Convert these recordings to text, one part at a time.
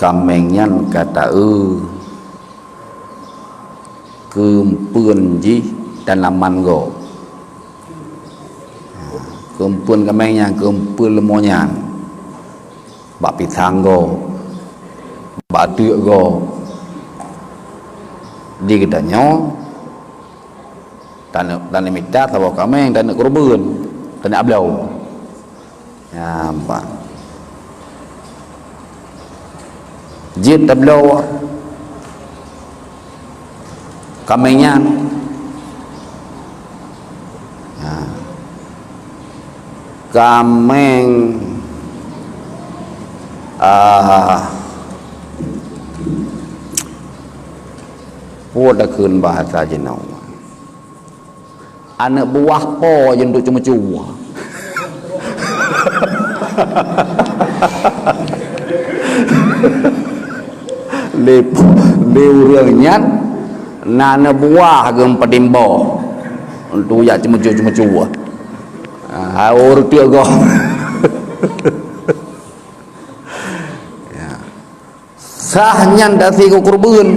Kamenyan kata kempun ji tanaman go kempun kamenyan kempun lemonyan bak pisang go bak tuak go di kedanyo tanah minta tahu kameng tanah korban tanah ablau ya apa jit ablau kamengnya ya. Kamengพูดได้คืน bahasa jenau anak buah po yang duk cuma-cuma liurangnya nana buah gem padimbo untuk ya cuma-cuma aur dia go ya sahnya dasi ko kurban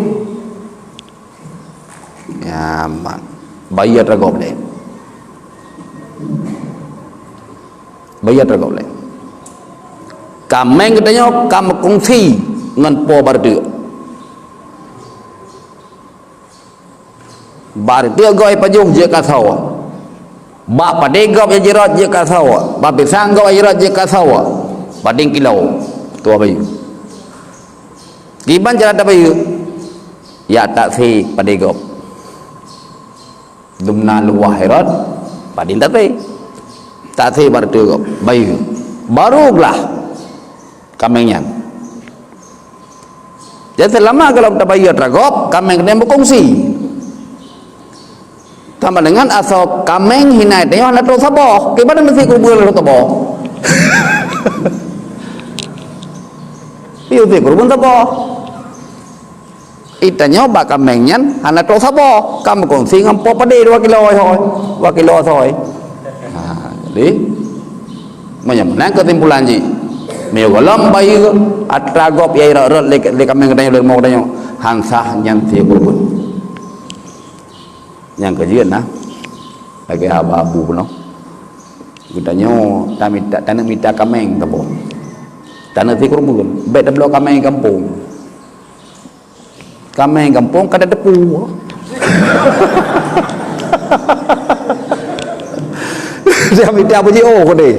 ya man bayar ragop le bayar ragop le kameng katanya kam kongsi ngan po barde barde goi pajung je ka sawa ba padegop je jerat je ka sawa ba pisang goi jerat je ka sawa bading kilo tua bayu giban jalan ta bayu ya tak si padegop dumna luah herat padin tak si barde gop bayu barulah kamengnya jadi selama kalau kita bayar ragop kameng kena berkongsi sama dengan asal kameng hinai dia nak terus sabar gimana mesti kubur terus sabar iya sih kubur sabar itanya bak kamengnya anak terus sabar kamu kongsi ngampo pada 2 kilo thôi 2 kilo thôi jadi menang kesimpulan ji meo golom bayi atragop yai rot le kameng katanya le mau katanya hansah yang ti kubur yang kajian nah lagi abu-abu no katanya tanah minta kameng tapo tanah ti kubur bet belok kameng kampung kada depu dia minta apa je ko deh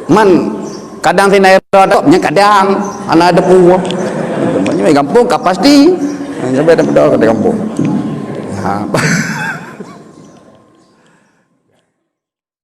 man kadang sinai rodopnya kadang anak depu banyak kampung kapas di sampai ada kampung